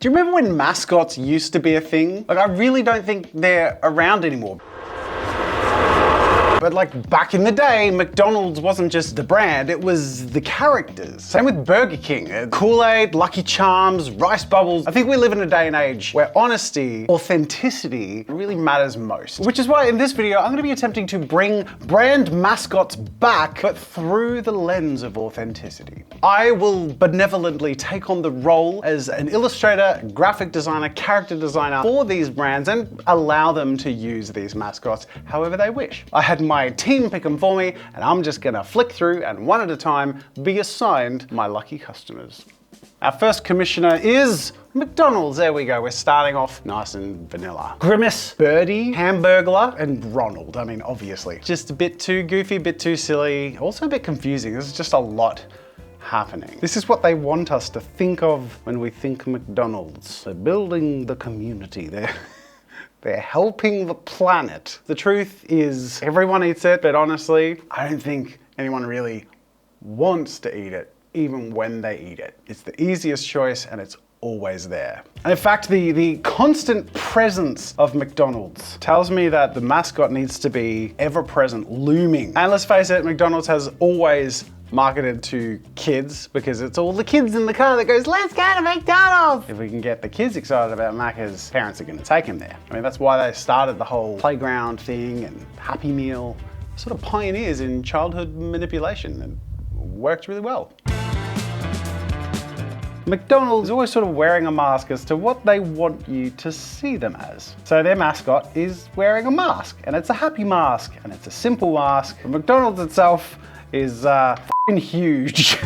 Do you remember when mascots used to be a thing? Like, I really don't think they're around anymore. But like back in the day, McDonald's wasn't just the brand, it was the characters. Same with Burger King. Kool-Aid, Lucky Charms, Rice Bubbles. I think we live in a day and age where honesty, authenticity really matters most. Which is why in this video, I'm gonna be attempting to bring brand mascots back, but through the lens of authenticity. I will benevolently take on the role as an illustrator, graphic designer, character designer for these brands and allow them to use these mascots however they wish. I had my team pick them for me, and I'm just gonna flick through and one at a time be assigned my lucky customers. Our first commissioner is McDonald's. There we go. We're starting off nice and vanilla. Grimace, Birdie, Hamburglar, and Ronald. I mean, obviously. Just a bit too goofy, a bit too silly, also a bit confusing. There's just a lot happening. This is what they want us to think of when we think McDonald's. They're building the community. They're helping the planet. The truth is, everyone eats it, but honestly, I don't think anyone really wants to eat it, even when they eat it. It's the easiest choice and it's always there. And in fact, the constant presence of McDonald's tells me that the mascot needs to be ever-present, looming. And let's face it, McDonald's has always marketed to kids because it's all the kids in the car that goes, let's go to McDonald's. If we can get the kids excited about Macca's, parents are gonna take them there. I mean, that's why they started the whole playground thing and Happy Meal, sort of pioneers in childhood manipulation, and worked really well. McDonald's is always sort of wearing a mask as to what they want you to see them as. So their mascot is wearing a mask, and it's a happy mask, and it's a simple mask. But McDonald's itself is f***ing huge.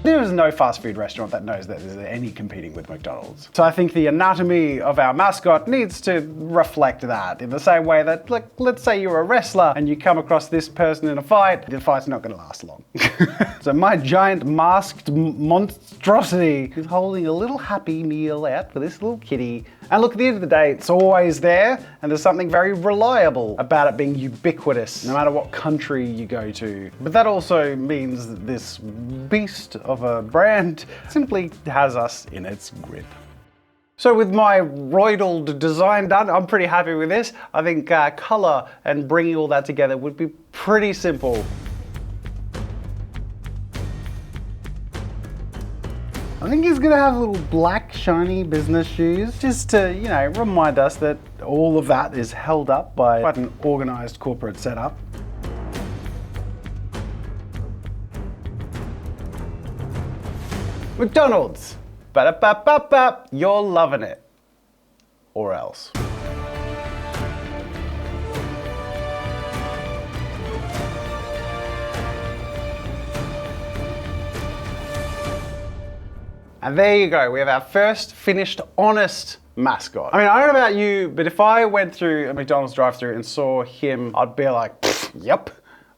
There is no fast food restaurant that knows that there's any competing with McDonald's. So I think the anatomy of our mascot needs to reflect that in the same way that, like, let's say you're a wrestler and you come across this person in a fight, the fight's not gonna last long. So my giant masked monstrosity is holding a little Happy Meal out for this little kitty. And look, at the end of the day, it's always there, and there's something very reliable about it being ubiquitous, no matter what country you go to. But that also means that this beast of a brand simply has us in its grip. So with my roidal design done, I'm pretty happy with this. I think color and bringing all that together would be pretty simple. I think he's gonna have little black shiny business shoes just to, you know, remind us that all of that is held up by quite an organized corporate setup. McDonald's, ba-da-ba-ba-ba, you're loving it. Or else. And there you go, we have our first finished honest mascot. I mean, I don't know about you, but if I went through a McDonald's drive-thru and saw him, I'd be like, yep,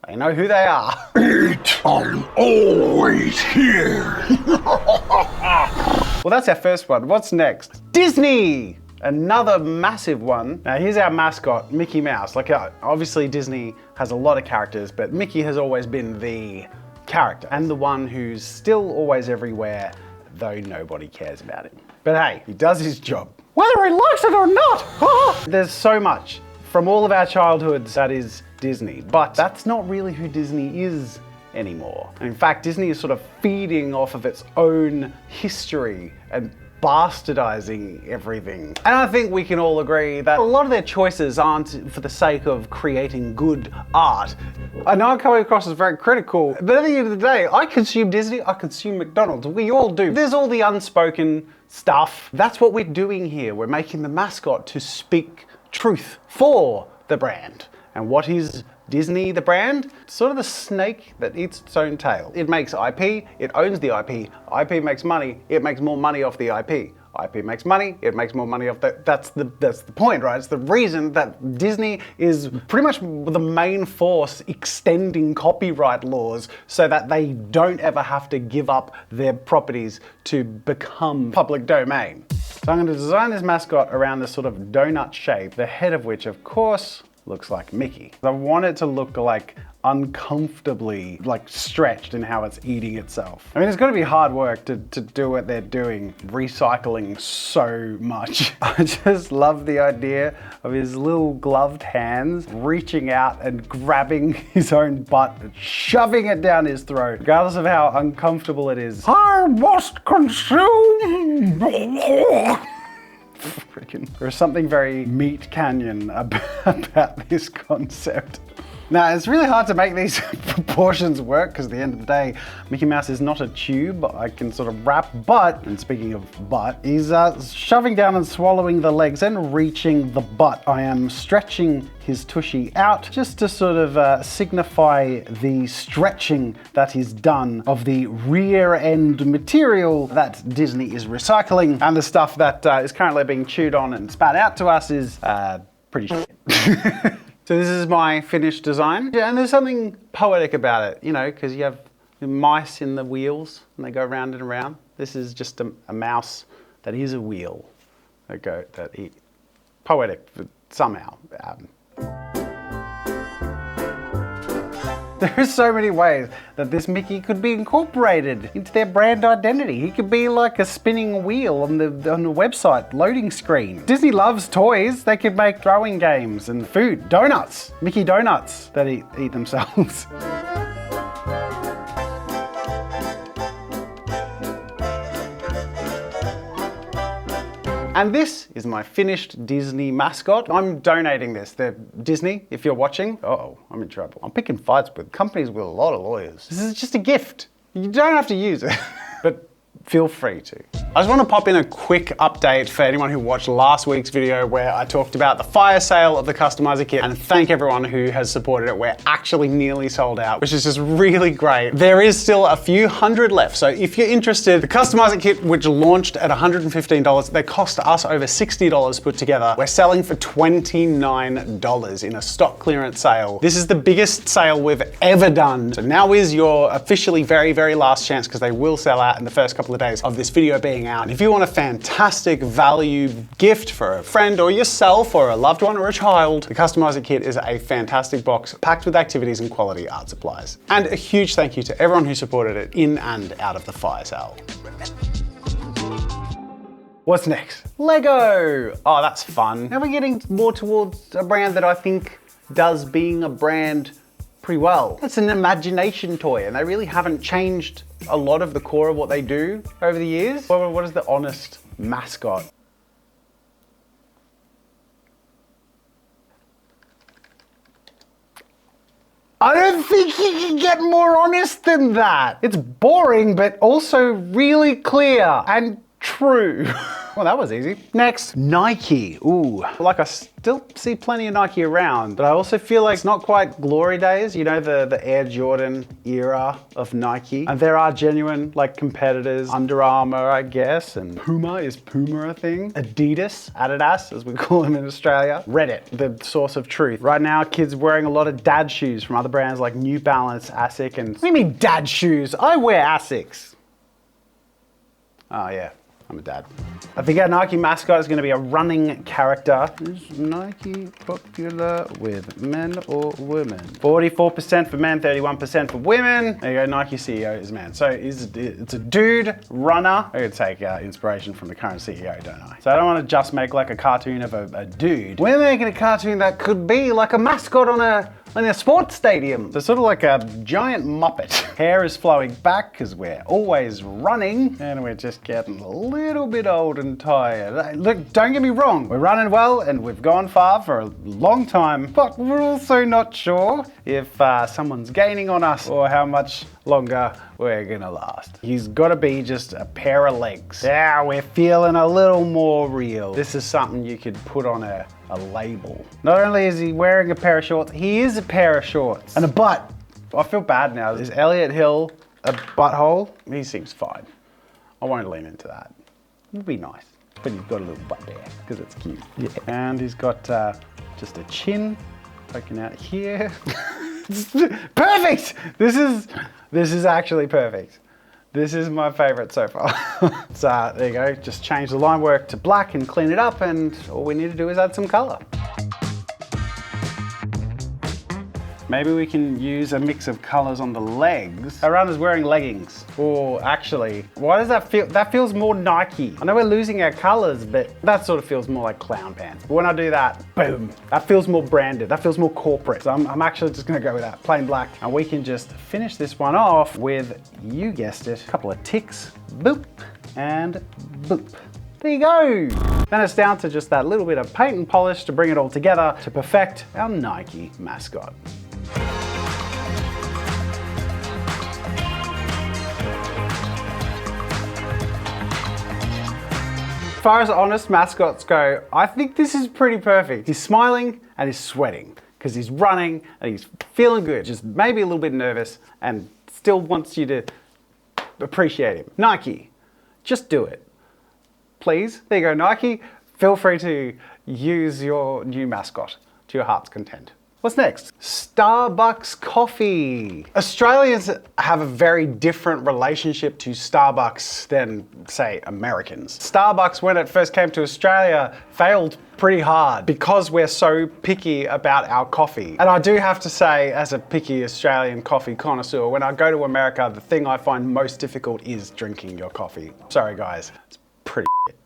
I know who they are. Eat, I'm always here. Well, that's our first one. What's next? Disney! Another massive one. Now here's our mascot, Mickey Mouse. Like, obviously Disney has a lot of characters, but Mickey has always been the character and the one who's still always everywhere, though nobody cares about him. But hey, he does his job. Whether he likes it or not! There's so much from all of our childhoods that is Disney, but that's not really who Disney is anymore. And in fact, Disney is sort of feeding off of its own history and bastardizing everything. And I think we can all agree that a lot of their choices aren't for the sake of creating good art. I know I'm coming across as very critical, but at the end of the day, I consume Disney, I consume McDonald's, we all do. There's all the unspoken stuff. That's what we're doing here. We're making the mascot to speak truth for the brand. And what is Disney, the brand? It's sort of the snake that eats its own tail. It makes IP, it owns the IP. IP makes money, it makes more money off the IP. IP makes money, it makes more money off that. That's the point, right? It's the reason that Disney is pretty much the main force extending copyright laws so that they don't ever have to give up their properties to become public domain. So I'm going to design this mascot around this sort of donut shape, the head of which, of course, looks like Mickey. I want it to look like uncomfortably like stretched in how it's eating itself. I mean, it's got to be hard work to do what they're doing, recycling so much. I just love the idea of his little gloved hands reaching out and grabbing his own butt and shoving it down his throat, regardless of how uncomfortable it is. I must consume. There's something very Meat Canyon about this concept. Now, it's really hard to make these proportions work because at the end of the day, Mickey Mouse is not a tube I can sort of wrap, but, and speaking of butt, he's shoving down and swallowing the legs and reaching the butt. I am stretching his tushy out just to sort of signify the stretching that is done of the rear end material that Disney is recycling, and the stuff that is currently being chewed on and spat out to us is pretty shit. So this is my finished design. Yeah, and there's something poetic about it, you know, because you have mice in the wheels and they go round and around. This is just a mouse that is a wheel. Poetic somehow. There are so many ways that this Mickey could be incorporated into their brand identity. He could be like a spinning wheel on the website loading screen. Disney loves toys. They could make throwing games and food, donuts, Mickey donuts that eat themselves. And this is my finished Disney mascot. I'm donating this. They're Disney, if you're watching. Uh-oh, I'm in trouble. I'm picking fights with companies with a lot of lawyers. This is just a gift. You don't have to use it, but feel free to. I just want to pop in a quick update for anyone who watched last week's video where I talked about the fire sale of the customizer kit, and thank everyone who has supported it. We're actually nearly sold out, which is just really great. There is still a few hundred left, so if you're interested, the customizer kit, which launched at $115, they cost us over $60 put together. We're selling for $29 in a stock clearance sale. This is the biggest sale we've ever done. So now is your officially very, very last chance, because they will sell out in the first couple of days of this video being out. And if you want a fantastic value gift for a friend or yourself or a loved one or a child, the customizer kit is a fantastic box packed with activities and quality art supplies. And a huge thank you to everyone who supported it in and out of the fire sale. What's next? Lego. Oh, that's fun. Now we're getting more towards a brand that I think does being a brand pretty well. It's an imagination toy, and they really haven't changed a lot of the core of what they do over the years. What is the honest mascot? I don't think you can get more honest than that. It's boring, but also really clear and true. Well, that was easy. Next, Nike. Ooh, like I still see plenty of Nike around, but I also feel like it's not quite glory days. You know, the Air Jordan era of Nike. And there are genuine like competitors. Under Armour, I guess, and Puma. Is Puma a thing? Adidas, as we call them in Australia. Reddit, the source of truth. Right now, kids wearing a lot of dad shoes from other brands like New Balance, Asics, and what do you mean dad shoes? I wear Asics. Oh yeah. I'm a dad. I think our Nike mascot is going to be a running character. Is Nike popular with men or women? 44% for men, 31% for women. There you go, Nike CEO is a man. So it's a dude runner. I could take inspiration from the current CEO, don't I? So I don't want to just make like a cartoon of a dude. We're making a cartoon that could be like a mascot on a sports stadium. So sort of like a giant Muppet. Hair is flowing back because we're always running and we're just getting a little bit old and tired. Look, don't get me wrong, we're running well and we've gone far for a long time, but we're also not sure if someone's gaining on us or how much longer we're gonna last. He's gotta be just a pair of legs. Yeah, we're feeling a little more real. This is something you could put on a label. Not only is he wearing a pair of shorts, he is a pair of shorts. And a butt. I feel bad now. Is Elliot Hill a butthole? He seems fine. I won't lean into that. It'd be nice. But he's got a little butt there, because it's cute. Yeah. And he's got just a chin poking out here. Perfect! This is actually perfect. This is my favorite so far. So there you go, just change the line work to black and clean it up, and all we need to do is add some color. Maybe we can use a mix of colors on the legs. Our runner's wearing leggings. Or actually, why does that feel? That feels more Nike. I know we're losing our colors, but that sort of feels more like clown pants. But when I do that, boom, that feels more branded. That feels more corporate. So I'm actually just gonna go with that, plain black. And we can just finish this one off with, you guessed it, a couple of ticks, boop, and boop. There you go. Then it's down to just that little bit of paint and polish to bring it all together to perfect our Nike mascot. As far as honest mascots go, I think this is pretty perfect. He's smiling and he's sweating because he's running and he's feeling good, just maybe a little bit nervous and still wants you to appreciate him. Nike, just do it. Please, there you go, Nike. Feel free to use your new mascot to your heart's content. What's next? Starbucks coffee. Australians have a very different relationship to Starbucks than, say, Americans. Starbucks, when it first came to Australia, failed pretty hard because we're so picky about our coffee. And I do have to say, as a picky Australian coffee connoisseur, when I go to America, the thing I find most difficult is drinking your coffee. Sorry guys, it's pretty shit.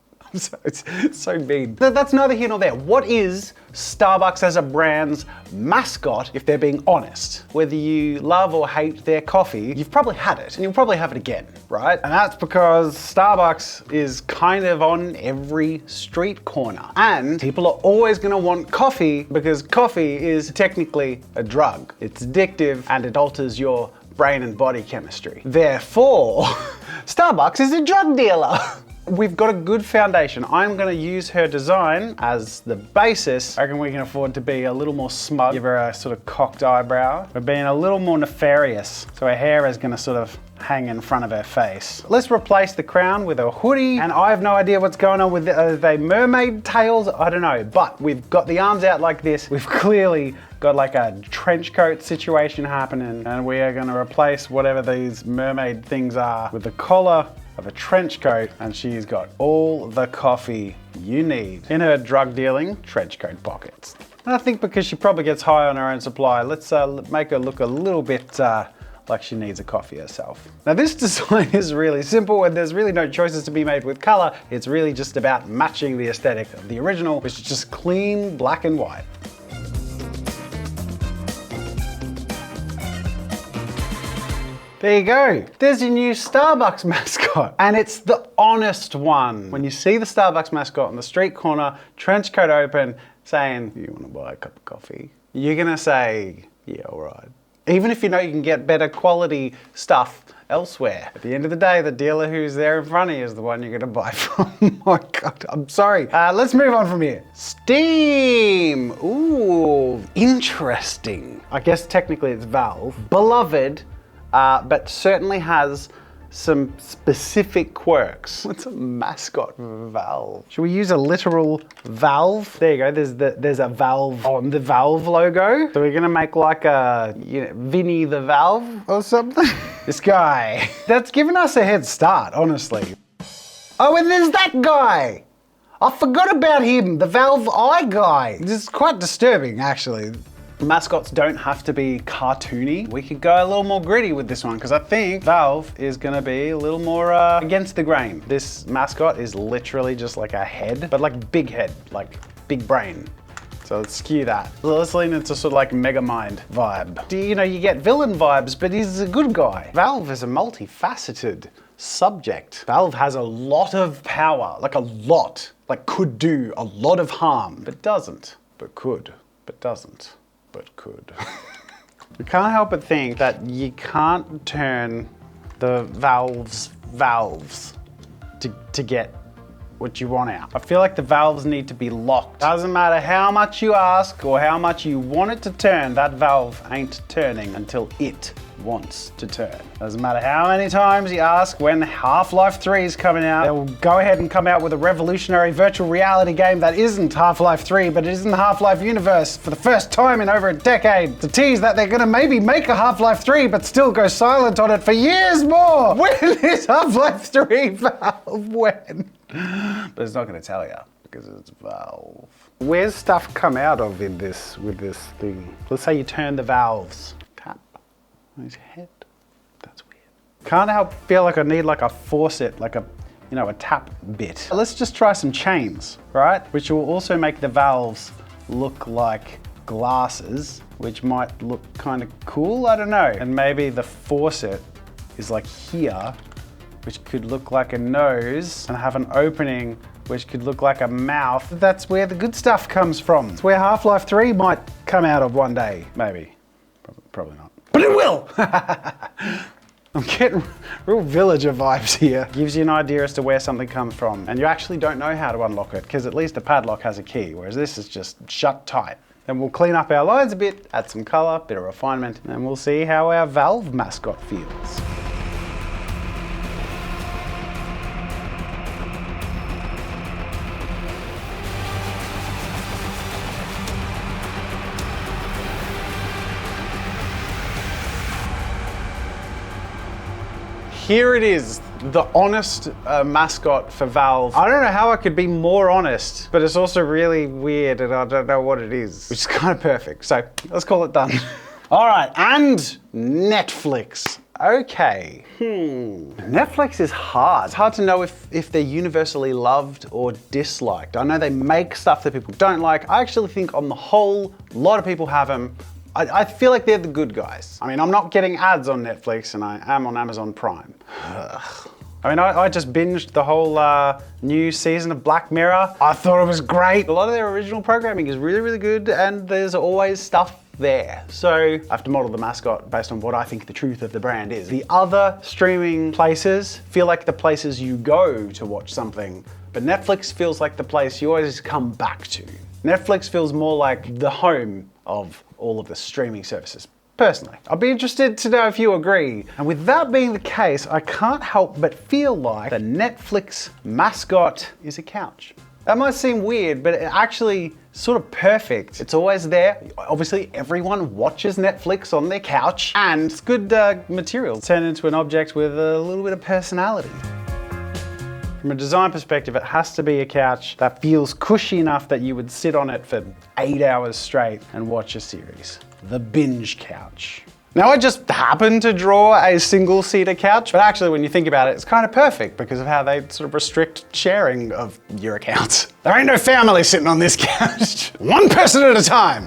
It's so mean. That's neither here nor there. What is Starbucks as a brand's mascot, if they're being honest? Whether you love or hate their coffee, you've probably had it, and you'll probably have it again, right? And that's because Starbucks is kind of on every street corner. And people are always gonna want coffee because coffee is technically a drug. It's addictive and it alters your brain and body chemistry. Therefore, Starbucks is a drug dealer. We've got a good foundation. I'm gonna use her design as the basis. I reckon we can afford to be a little more smug, give her a sort of cocked eyebrow. We're being a little more nefarious. So her hair is gonna sort of hang in front of her face. Let's replace the crown with a hoodie. And I have no idea what's going on with are they mermaid tails? I don't know, but we've got the arms out like this. We've clearly got like a trench coat situation happening. And we are gonna replace whatever these mermaid things are with the collar of a trench coat, and she's got all the coffee you need in her drug dealing trench coat pockets. And I think because she probably gets high on her own supply, let's make her look a little bit like she needs a coffee herself. Now this design is really simple and there's really no choices to be made with color. It's really just about matching the aesthetic of the original, which is just clean black and white. There you go. There's your new Starbucks mascot. And it's the honest one. When you see the Starbucks mascot on the street corner, trench coat open, saying, "You want to buy a cup of coffee?" You're gonna say, "Yeah, all right." Even if you know you can get better quality stuff elsewhere. At the end of the day, the dealer who's there in front of you is the one you're gonna buy from. My God, I'm sorry. Let's move on from here. Steam. Ooh, interesting. I guess technically it's Valve. Beloved, but certainly has some specific quirks. What's a mascot for Valve? Should we use a literal valve? There you go, there's a valve on the Valve logo. So we're gonna make like a, Vinny the Valve or something? This guy. That's given us a head start, honestly. Oh, and there's that guy. I forgot about him, the Valve eye guy. This is quite disturbing, actually. Mascots don't have to be cartoony. We could go a little more gritty with this one because I think Valve is gonna be a little more against the grain. This mascot is literally just like a head, but like big head, like big brain. So let's skew that. Let's lean into sort of like Megamind vibe. You get villain vibes, but he's a good guy. Valve is a multifaceted subject. Valve has a lot of power, like a lot, like could do a lot of harm, but doesn't, but could, but doesn't. But could. You can't help but think that you can't turn the valves to get what you want out. I feel like the valves need to be locked. Doesn't matter how much you ask or how much you want it to turn, that valve ain't turning until it wants to turn. Doesn't matter how many times you ask when Half-Life 3 is coming out, they'll go ahead and come out with a revolutionary virtual reality game that isn't Half-Life 3, but it is in the Half-Life universe for the first time in over a decade to tease that they're gonna maybe make a Half-Life 3, but still go silent on it for years more. When is Half-Life 3, Valve? When? But it's not gonna tell you. because it's Valve. Where's stuff come out of with this thing? Let's say you turn the valves. Tap on his head. That's weird. Can't help feel like I need like a faucet, like a tap bit. Let's just try some chains, right? Which will also make the valves look like glasses, which might look kind of cool, I don't know. And maybe the faucet is like here, which could look like a nose, and have an opening which could look like a mouth. That's where the good stuff comes from. It's where Half-Life 3 might come out of one day. Maybe. Probably not. But it will! I'm getting real villager vibes here. Gives you an idea as to where something comes from, and you actually don't know how to unlock it, because at least the padlock has a key, whereas this is just shut tight. Then we'll clean up our lines a bit, add some color, bit of refinement, and we'll see how our Valve mascot feels. Here it is, the honest mascot for Valve. I don't know how I could be more honest, but it's also really weird and I don't know what it is, which is kind of perfect. So let's call it done. All right, and Netflix. Okay, Netflix is hard. It's hard to know if they're universally loved or disliked. I know they make stuff that people don't like. I actually think on the whole, a lot of people have them. I feel like they're the good guys. I mean, I'm not getting ads on Netflix and I am on Amazon Prime. Ugh. I mean, I just binged the whole new season of Black Mirror. I thought it was great. A lot of their original programming is really, really good and there's always stuff there. So I have to model the mascot based on what I think the truth of the brand is. The other streaming places feel like the places you go to watch something, but Netflix feels like the place you always come back to. Netflix feels more like the home of all of the streaming services. Personally, I'd be interested to know if you agree. And with that being the case, I can't help but feel like the Netflix mascot is a couch. That might seem weird, but it's actually sort of perfect. It's always there. Obviously, everyone watches Netflix on their couch, and it's good material. Turn it into an object with a little bit of personality. From a design perspective, it has to be a couch that feels cushy enough that you would sit on it for 8 hours straight and watch a series. The binge couch. Now I just happened to draw a single-seater couch, but actually when you think about it, it's kind of perfect because of how they sort of restrict sharing of your accounts. There ain't no family sitting on this couch. One person at a time.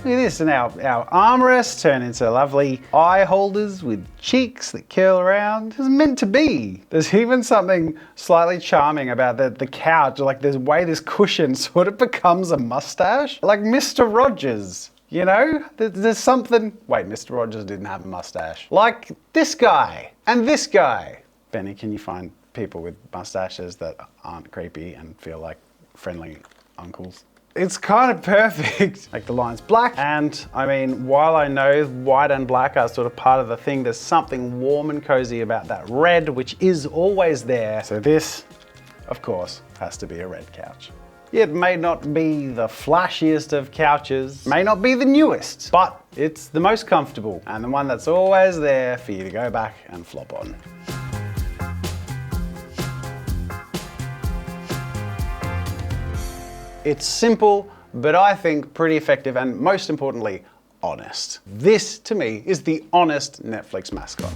Look at this, and our armrests turn into lovely eye holders with cheeks that curl around. It's meant to be. There's even something slightly charming about the couch, like the way this cushion sort of becomes a mustache. Like Mr. Rogers, you know? There's something, wait, Mr. Rogers didn't have a mustache. Like this guy and this guy. Benny, can you find people with mustaches that aren't creepy and feel like friendly uncles? It's kind of perfect. Like the line's black, and I mean, while I know white and black are sort of part of the thing, there's something warm and cozy about that red, which is always there. So this, of course, has to be a red couch. It may not be the flashiest of couches, may not be the newest, but it's the most comfortable and the one that's always there for you to go back and flop on. It's simple, but I think pretty effective and most importantly, honest. This, to me, is the honest Netflix mascot.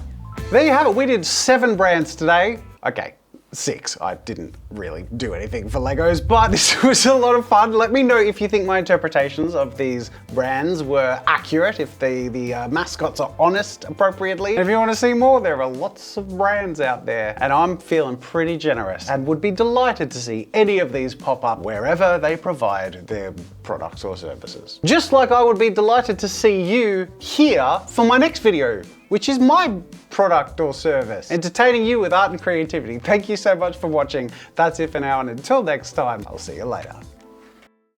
There you have it. We did 7 brands today. Okay, 6. I didn't really do anything for Legos, but this was a lot of fun. Let me know if you think my interpretations of these brands were accurate, if the mascots are honest appropriately. And if you want to see more, there are lots of brands out there, and I'm feeling pretty generous and would be delighted to see any of these pop up wherever they provide their products or services. Just like I would be delighted to see you here for my next video, which is my product or service, entertaining you with art and creativity. Thank you so much for watching. That's it for now, and until next time, I'll see you later.